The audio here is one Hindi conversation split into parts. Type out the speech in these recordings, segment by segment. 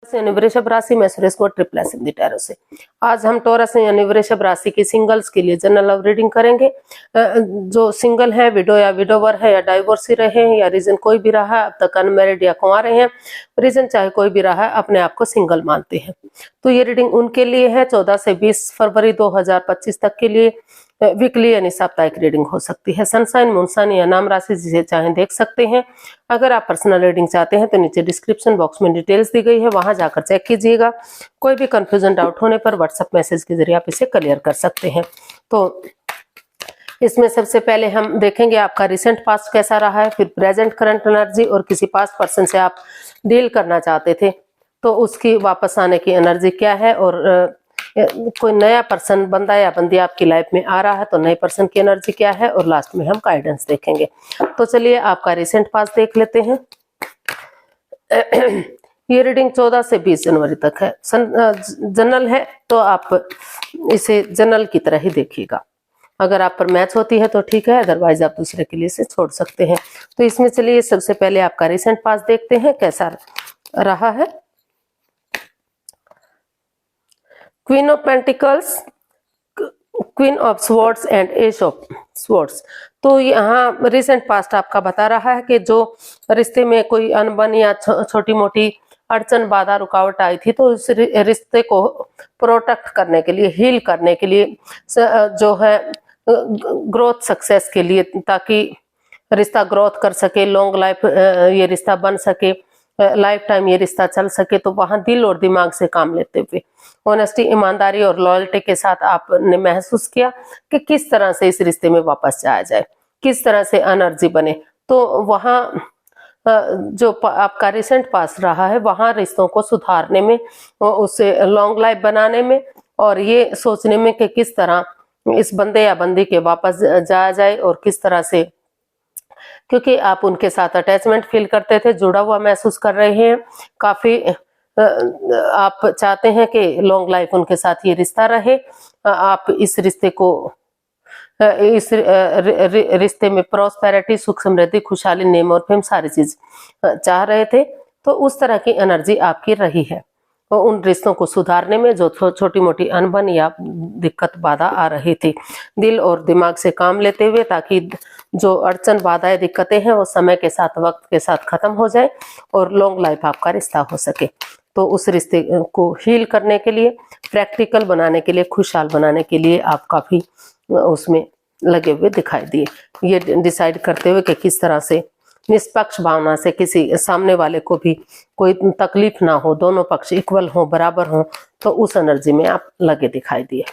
यानी वृषभ राशि में सुरेश को ट्रिपल इन दी टैरो से। आज हम टॉरस यानी वृषभ राशि की सिंगल्स के लिए जनरल लव रीडिंग करेंगे। जो सिंगल है, विडो या विडोवर है या डाइवोर्सी रहे हैं या रीजन कोई भी रहा है, अब तक अनमैरिड या कुंवारे हैं, रीजन चाहे कोई भी रहा है, अपने आप को सिंगल मानते हैं, तो ये रीडिंग उनके लिए है। 14 से 20 फरवरी 2025 तक के लिए वीकली यानी साप्ताहिक रीडिंग हो सकती है। सनसाइन, मूनसाइन या नाम राशि जिसे चाहे देख सकते हैं। अगर आप पर्सनल रीडिंग चाहते हैं तो नीचे डिस्क्रिप्शन बॉक्स में डिटेल्स दी गई है, वहां जाकर चेक कीजिएगा। कोई भी कंफ्यूजन डाउट होने पर व्हाट्सएप मैसेज के जरिए आप इसे क्लियर कर सकते हैं। तो इसमें सबसे पहले हम देखेंगे आपका रिसेंट पास्ट कैसा रहा है, फिर प्रेजेंट करंट एनर्जी, और किसी पास्ट पर्सन से आप डील करना चाहते थे तो उसकी वापस आने की एनर्जी क्या है, और कोई नया पर्सन, बंदा या बंदी आपकी लाइफ में आ रहा है तो नए पर्सन की एनर्जी क्या है, और लास्ट में हम गाइडेंस देखेंगे। तो चलिए आपका रिसेंट पास्ट देख लेते हैं। ये रीडिंग 14 से 20 जनवरी तक है। जनरल है तो आप इसे जनरल की तरह ही देखिएगा। अगर आप पर मैच होती है तो ठीक है, अदरवाइज आप दूसरे के लिए इसे छोड़ सकते हैं। तो इसमें चलिए सबसे पहले आपका रिसेंट पास्ट देखते हैं कैसा रहा है। Queen of pentacles, queen of swords and S of swords. तो यहाँ रिसेंट पास्ट आपका बता रहा है कि जो रिश्ते में कोई अनबन या छोटी मोटी अड़चन, बाधा, रुकावट आई थी, तो इस रिश्ते को प्रोटेक्ट करने के लिए, हील करने के लिए, जो है ग्रोथ सक्सेस के लिए, ताकि रिश्ता ग्रोथ कर सके, लॉन्ग लाइफ ये रिश्ता बन सके, लाइफ टाइम ये रिश्ता चल सके, तो वहां दिल और दिमाग से काम लेते हुए ऑनेस्टी, ईमानदारी और लॉयल्टी के साथ आपने महसूस किया कि किस तरह से इस रिश्ते में वापस जाया जाए, किस तरह से एनर्जी बने। तो वहां जो आपका रिसेंट पास रहा है, वहां रिश्तों को सुधारने में, उसे लॉन्ग लाइफ बनाने में, और ये सोचने में कि किस तरह इस बंदे या बंदी के वापस जाया जाए, और किस तरह से, क्योंकि आप उनके साथ अटैचमेंट फील करते थे, जुड़ा हुआ महसूस कर रहे हैं, काफी आप चाहते हैं कि लॉन्ग लाइफ उनके साथ ये रिश्ता रहे। आप इस रिश्ते को, इस रिश्ते में प्रॉस्पेरिटी, सुख समृद्धि, खुशहाली, नेम और फेम सारी चीज चाह रहे थे। तो उस तरह की एनर्जी आपकी रही है, और उन रिश्तों को सुधारने में जो छोटी मोटी अनबन या दिक्कत, बाधा आ रही थी, दिल और दिमाग से काम लेते हुए, ताकि जो अड़चन, बाधाएं, दिक्कतें हैं वो समय के साथ, वक्त के साथ खत्म हो जाए और लॉन्ग लाइफ आपका रिश्ता हो सके। तो उस रिश्ते को हील करने के लिए, प्रैक्टिकल बनाने के लिए, खुशहाल बनाने के लिए आप काफी उसमें लगे हुए दिखाई दिए, ये डिसाइड करते हुए कि किस तरह से निष्पक्ष भावना से किसी सामने वाले को भी कोई तकलीफ ना हो, दोनों पक्ष इक्वल हो, बराबर हो, तो उस एनर्जी में आप लगे दिखाई दिए।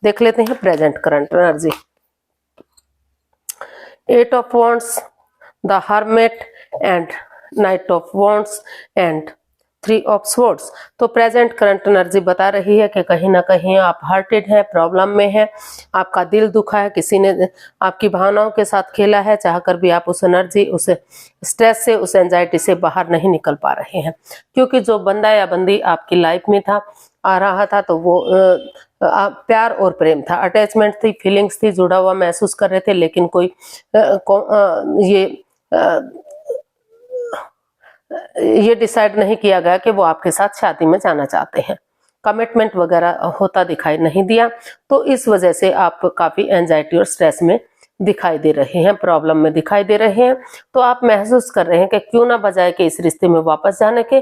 देख लेते हैं present current energy. 8 of wands, the hermit and night of wands and 3 of swords. तो प्रेजेंट करंट एनर्जी बता रही है कि कहीं ना कहीं आप हर्टेड हैं, प्रॉब्लम में हैं, आपका दिल दुखा है, किसी ने आपकी भावनाओं के साथ खेला है, चाहकर भी आप उस एनर्जी, उस स्ट्रेस से, उस एंजाइटी से बाहर नहीं निकल पा रहे हैं। क्योंकि जो बंदा या बंदी आपकी लाइफ में था, आ रहा था, तो वो प्यार और प्रेम था, अटैचमेंट थी, फीलिंग्स थी, जुड़ा हुआ महसूस कर रहे थे, लेकिन कोई ये डिसाइड नहीं किया गया कि वो आपके साथ शादी में जाना चाहते हैं, कमिटमेंट वगैरह होता दिखाई नहीं दिया। तो इस वजह से आप काफी एंजाइटी और स्ट्रेस में दिखाई दे रहे हैं, प्रॉब्लम में दिखाई दे रहे हैं। तो आप महसूस कर रहे हैं कि क्यों ना बजाय के इस रिश्ते में वापस जाने के,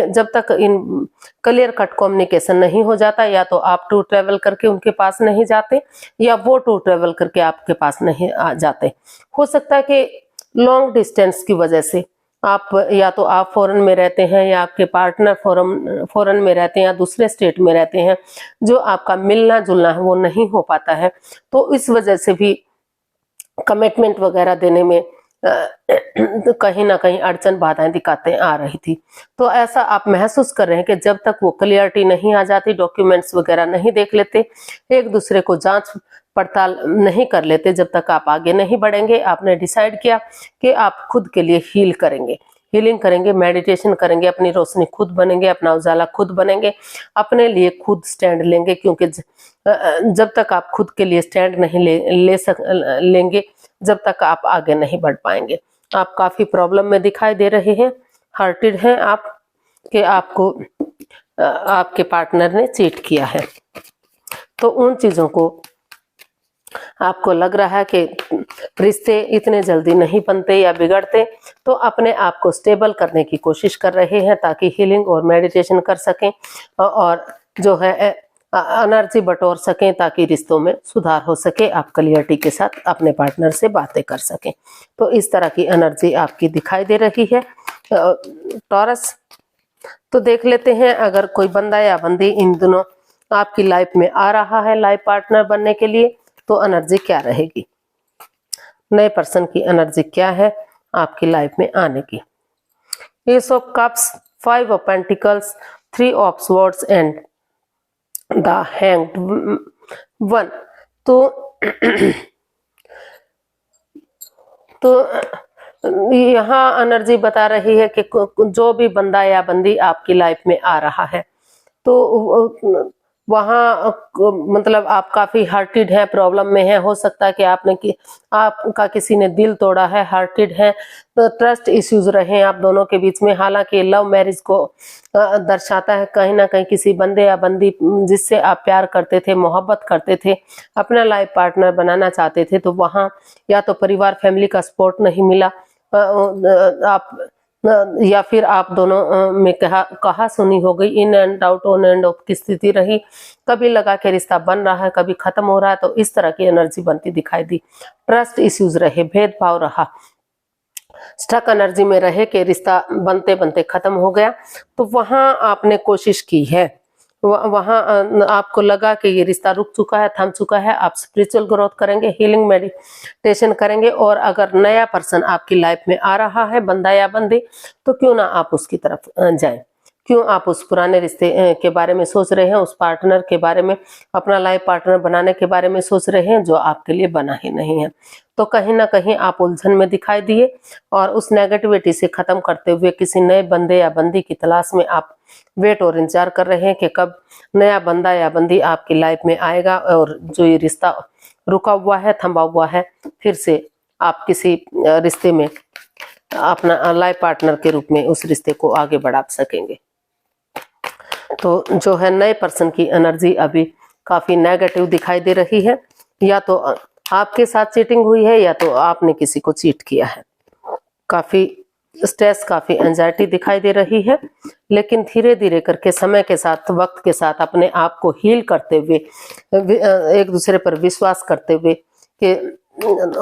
जब तक इन क्लियर कट कम्युनिकेशन नहीं हो जाता, या तो आप टू ट्रेवल करके उनके पास नहीं जाते, या वो टू ट्रेवल करके आपके पास नहीं आ जाते। हो सकता है कि लॉन्ग डिस्टेंस की वजह से आप, या तो आप फॉरेन में रहते हैं, या आपके पार्टनर फॉरेन में रहते हैं, या दूसरे स्टेट में रहते हैं, जो आपका मिलना जुलना है वो नहीं हो पाता है। तो इस वजह से भी कमिटमेंट वगैरह देने में कहीं ना कहीं अड़चन, बाधाएं, दिक्कतें आ रही थी। तो ऐसा आप महसूस कर रहे हैं कि जब तक वो क्लियरिटी नहीं आ जाती, डॉक्यूमेंट्स वगैरह नहीं देख लेते, एक दूसरे को जांच पड़ताल नहीं कर लेते, जब तक आप आगे नहीं बढ़ेंगे। आपने डिसाइड किया कि आप खुद के लिए हील करेंगे, हीलिंग करेंगे, मेडिटेशन करेंगे, अपनी रोशनी खुद बनेंगे, अपना उजाला खुद बनेंगे, अपने लिए खुद स्टैंड लेंगे। क्योंकि जब तक आप खुद के लिए स्टैंड नहीं लेंगे, जब तक आप आगे नहीं बढ़ पाएंगे। आप काफी प्रॉब्लम में दिखाई दे रहे हैं, हर्टेड हैं आप, कि आपको आपके पार्टनर ने चीट किया है, तो उन चीजों को आपको लग रहा है कि रिश्ते इतने जल्दी नहीं बनते या बिगड़ते, तो अपने आप को स्टेबल करने की कोशिश कर रहे हैं ताकि हीलिंग और मेडिटेशन कर सकें और जो है एनर्जी बटोर सकें ताकि रिश्तों में सुधार हो सके, आप क्लियरिटी के साथ अपने पार्टनर से बातें कर सकें। तो इस तरह की एनर्जी आपकी दिखाई दे रही है टॉरस। तो देख लेते हैं अगर कोई बंदा या बंदी इन दिनों आपकी लाइफ में आ रहा है लाइफ पार्टनर बनने के लिए, तो एनर्जी क्या रहेगी, नए पर्सन की एनर्जी क्या है आपकी लाइफ में आने की। S of cups, 5 of pentacles, 3 of swords and the hanged one. तो यहाँ एनर्जी बता रही है कि जो भी बंदा या बंदी आपकी लाइफ में आ रहा है, तो वहाँ मतलब आप काफी हार्टेड है, प्रॉब्लम में है, हो सकता है कि आपका किसी ने दिल तोड़ा है, हार्टेड है, तो ट्रस्ट इश्यूज रहे आप दोनों के बीच में। हालांकि लव मैरिज को दर्शाता है, कहीं ना कहीं किसी बंदे या बंदी जिससे आप प्यार करते थे, मोहब्बत करते थे, अपना लाइफ पार्टनर बनाना चाहते थे, तो वहाँ या तो परिवार फैमिली का सपोर्ट नहीं मिला, आप या फिर आप दोनों में कहा सुनी हो गई, in and out, on end of की स्थिति रही, कभी लगा कि रिश्ता बन रहा है, कभी खत्म हो रहा है, तो इस तरह की एनर्जी बनती दिखाई दी। ट्रस्ट इश्यूज रहे, भेदभाव रहा, स्टक एनर्जी में रहे कि रिश्ता बनते बनते खत्म हो गया, तो वहां आपने कोशिश की है, वहां आपको लगा कि ये रिश्ता रुक चुका है, थम चुका है, आप स्पिरिचुअल ग्रोथ करेंगे, हीलिंग मेडिटेशन करेंगे, और अगर नया पर्सन आपकी लाइफ में आ रहा है, बंदा या बंदी, तो क्यों ना आप उसकी तरफ जाएं। क्यों आप उस पुराने रिश्ते के बारे में सोच रहे हैं, उस पार्टनर के बारे में, अपना लाइफ पार्टनर बनाने के बारे में सोच रहे हैं जो आपके लिए बना ही नहीं है। तो कहीं ना कहीं आप उलझन में दिखाई दिए और उस नेगेटिविटी से खत्म करते हुए किसी नए बंदे या बंदी की तलाश में आप वेट और इंतजार कर रहे हैं कि कब नया बंदा या बंदी आपकी लाइफ में आएगा और जो ये रिश्ता रुका हुआ है, थमा हुआ है, फिर से आप किसी रिश्ते में अपना लाइफ पार्टनर के रूप में उस रिश्ते को आगे बढ़ा सकेंगे। तो जो है नए पर्सन की एनर्जी अभी काफी नेगेटिव दिखाई दे रही है, या तो आपके साथ चीटिंग हुई है या तो आपने किसी को चीट किया है। काफी स्ट्रेस, काफी एंजाइटी दिखाई दे रही है, लेकिन धीरे धीरे करके समय के साथ, वक्त के साथ अपने आप को हील करते हुए, एक दूसरे पर विश्वास करते हुए कि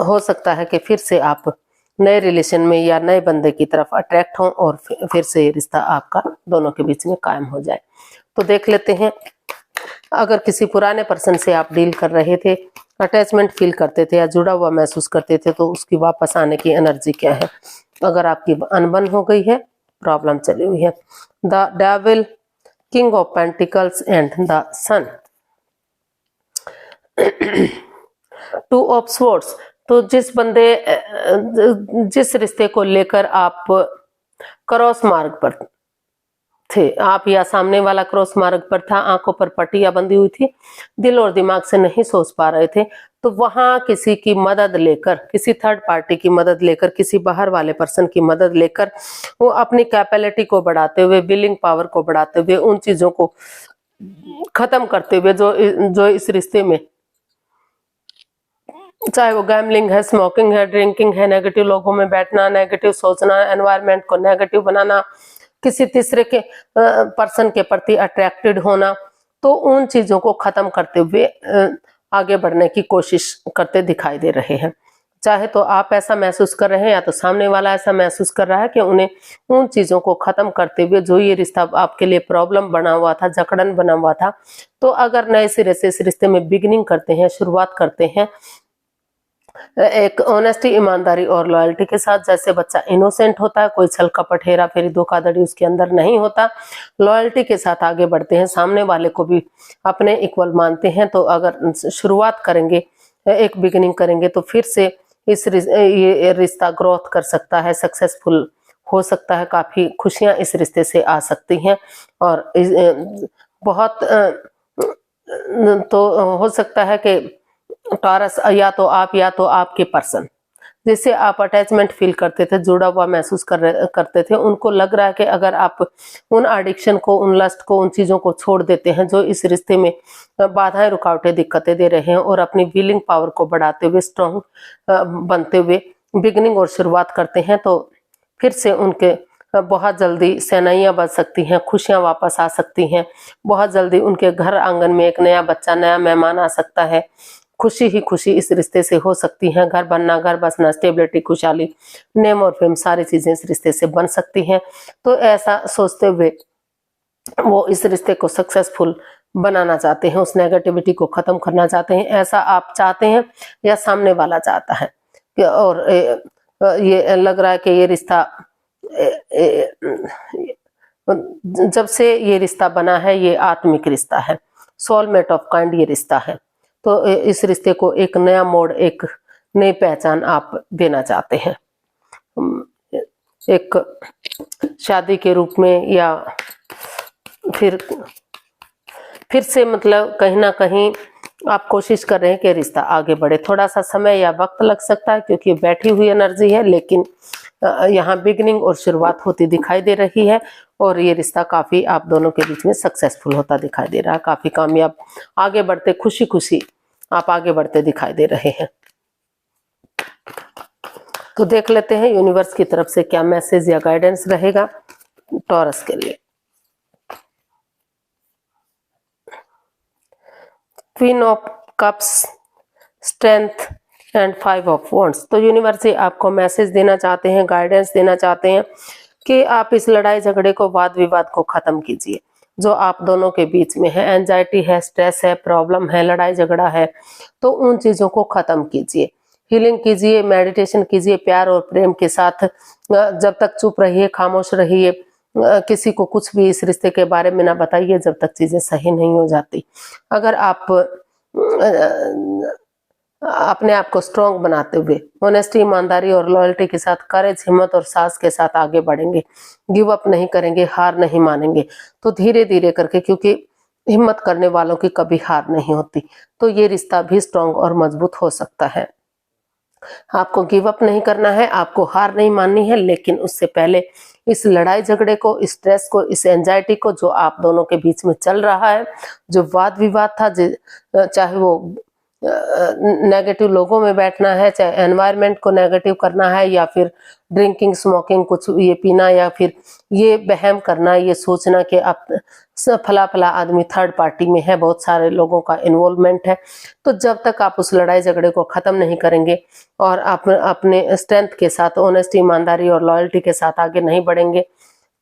हो सकता है कि फिर से आप नए रिलेशन में या नए बंदे की तरफ अट्रैक्ट हों और फिर से ये रिश्ता आपका दोनों के बीच में कायम हो जाए। तो देख लेते हैं अगर किसी पुराने पर्सन से आप डील कर रहे थे, अटैचमेंट फील करते थे या जुड़ा हुआ महसूस करते थे, तो उसकी वापस आने की एनर्जी क्या है। अगर आपकी अनबन हो गई है, प्रॉब्लम चली हुई है, the devil, king of pentacles and the sun, 2 of swords. तो जिस रिश्ते को लेकर आप क्रॉस मार्ग पर थे, आप या सामने वाला क्रॉस मार्ग पर था, आंखों पर पट्टियां बंधी हुई थी, दिल और दिमाग से नहीं सोच पा रहे थे, तो वहां किसी की मदद लेकर, किसी थर्ड पार्टी की मदद लेकर, किसी बाहर वाले पर्सन की मदद लेकर, वो अपनी कैपेबिलिटी को बढ़ाते हुए, विलिंग पावर को बढ़ाते हुए, उन चीजों को खत्म करते हुए जो इस रिश्ते में, चाहे वो गैम्बलिंग है, स्मोकिंग है, ड्रिंकिंग है, नेगेटिव लोगों में बैठना, नेगेटिव सोचना, एनवायरनमेंट को नेगेटिव बनाना, किसी तीसरे के पर्सन के प्रति अट्रैक्टेड होना, तो उन चीजों को खत्म करते हुए आगे बढ़ने की कोशिश करते दिखाई दे रहे हैं। चाहे तो आप ऐसा महसूस कर रहे हैं या तो सामने वाला ऐसा महसूस कर रहा है कि उन्हें उन चीजों को खत्म करते हुए, जो ये रिश्ता आपके लिए प्रॉब्लम बना हुआ था, जकड़न बना हुआ था, तो अगर नए सिरे से इस रिश्ते में बिगिनिंग करते हैं, शुरुआत करते हैं, एक ऑनेस्टी, ईमानदारी और लॉयल्टी के साथ, जैसे बच्चा इनोसेंट होता है, कोई छल कपट, हेरा फेरी, धोखाधड़ी उसके अंदर नहीं होता, लॉयल्टी के साथ आगे बढ़ते हैं, सामने वाले को भी अपने इक्वल मानते हैं, तो अगर शुरुआत करेंगे, एक बिगिनिंग करेंगे, तो फिर से ये रिश्ता ग्रोथ कर सकता है, सक्सेसफुल हो सकता है, काफी खुशियां इस रिश्ते से आ सकती हैं, और बहुत तो हो सकता है कि टॉरस या तो आपके पर्सन जिससे आप अटैचमेंट फील करते थे, जुड़ा हुआ महसूस करते थे, उनको लग रहा है कि अगर आप उन एडिक्शन को, उन लस्ट को, उन चीज़ों को छोड़ देते हैं जो इस रिश्ते में बाधाएं, रुकावटें, दिक्कतें दे रहे हैं, और अपनी विलिंग पावर को बढ़ाते हुए, स्ट्रॉन्ग बनते हुए बिगिनिंग और शुरुआत करते हैं, तो फिर से उनके बहुत जल्दी सेनाइयाँ बच सकती हैं, खुशियाँ वापस आ सकती हैं। बहुत जल्दी उनके घर आंगन में एक नया बच्चा, नया मेहमान आ सकता है। खुशी ही खुशी इस रिश्ते से हो सकती हैं। घर बनना, घर बसना, स्टेबिलिटी, खुशहाली, नेम और फेम, सारी चीजें इस रिश्ते से बन सकती हैं। तो ऐसा सोचते हुए वो इस रिश्ते को सक्सेसफुल बनाना चाहते हैं, उस नेगेटिविटी को खत्म करना चाहते हैं। ऐसा आप चाहते हैं या सामने वाला चाहता है? और ये लग रहा है कि ये रिश्ता, जब से ये रिश्ता बना है, ये आत्मिक रिश्ता है, सोलमेट ऑफ काइंड ये रिश्ता है। तो इस रिश्ते को एक नया मोड़, एक नई पहचान आप देना चाहते हैं, एक शादी के रूप में, या फिर से मतलब कहीं ना कहीं आप कोशिश कर रहे हैं कि रिश्ता आगे बढ़े। थोड़ा सा समय या वक्त लग सकता है क्योंकि बैठी हुई एनर्जी है, लेकिन यहाँ बिगिनिंग और शुरुआत होती दिखाई दे रही है, और ये रिश्ता काफी आप दोनों के बीच में सक्सेसफुल होता दिखाई दे रहा है, काफी कामयाब, आगे बढ़ते, खुशी खुशी आप आगे बढ़ते दिखाई दे रहे हैं। तो देख लेते हैं यूनिवर्स की तरफ से क्या मैसेज या गाइडेंस रहेगा टॉरस के लिए। Queen of cups, strength and 5 of wands. तो यूनिवर्स ही आपको मैसेज देना चाहते हैं, गाइडेंस देना चाहते हैं कि आप इस लड़ाई झगड़े को, वाद विवाद को खत्म कीजिए जो आप दोनों के बीच में है। एंजाइटी है, स्ट्रेस है, प्रॉब्लम है, लड़ाई झगड़ा है, तो उन चीजों को खत्म कीजिए, हीलिंग कीजिए, मेडिटेशन कीजिए प्यार और प्रेम के साथ। जब तक चुप रहिए, खामोश रहिए, किसी को कुछ भी इस रिश्ते के बारे में ना बताइए जब तक चीजें सही नहीं हो जाती। अगर आप अपने आप को स्ट्रॉन्ग बनाते हुए ऑनेस्टी, ईमानदारी और लॉयल्टी के साथ, करेज, हिम्मत और साहस के साथ आगे बढ़ेंगे, गिव अप नहीं करेंगे, हार नहीं मानेंगे, तो धीरे धीरे करके, क्योंकि हिम्मत करने वालों की कभी हार नहीं होती, तो ये रिश्ता भी स्ट्रॉन्ग और मजबूत हो सकता है। आपको गिव अप नहीं करना है, आपको हार नहीं माननी है, लेकिन उससे पहले इस लड़ाई झगड़े को, इस स्ट्रेस को, इस एंजाइटी को जो आप दोनों के बीच में चल रहा है, जो वाद विवाद था, चाहे वो नेगेटिव लोगों में बैठना है, चाहे एनवायरनमेंट को नेगेटिव करना है, या फिर ड्रिंकिंग, स्मोकिंग, कुछ ये पीना, या फिर ये वहम करना, ये सोचना कि आप फला फला आदमी थर्ड पार्टी में है, बहुत सारे लोगों का इन्वॉल्वमेंट है, तो जब तक आप उस लड़ाई झगड़े को खत्म नहीं करेंगे और आप अपने स्ट्रेंथ के साथ, ऑनेस्टी, ईमानदारी और लॉयल्टी के साथ आगे नहीं बढ़ेंगे,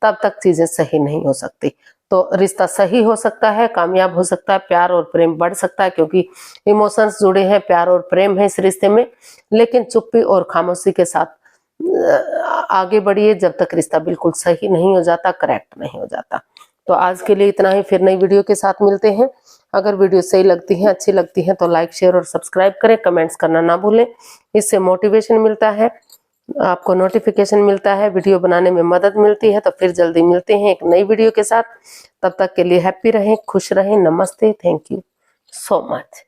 तब तक चीजें सही नहीं हो सकती। तो रिश्ता सही हो सकता है, कामयाब हो सकता है, प्यार और प्रेम बढ़ सकता है, क्योंकि इमोशंस जुड़े हैं, प्यार और प्रेम है इस रिश्ते में। लेकिन चुप्पी और खामोशी के साथ आगे बढ़िए जब तक रिश्ता बिल्कुल सही नहीं हो जाता, करेक्ट नहीं हो जाता। तो आज के लिए इतना ही, फिर नई वीडियो के साथ मिलते हैं। अगर वीडियो सही लगती है, अच्छी लगती है, तो लाइक, शेयर और सब्सक्राइब करें, कमेंट्स करना ना भूलें, इससे मोटिवेशन मिलता है, आपको नोटिफिकेशन मिलता है, वीडियो बनाने में मदद मिलती है। तो फिर जल्दी मिलते हैं एक नई वीडियो के साथ। तब तक के लिए हैप्पी रहें, खुश रहें। नमस्ते, थैंक यू सो मच।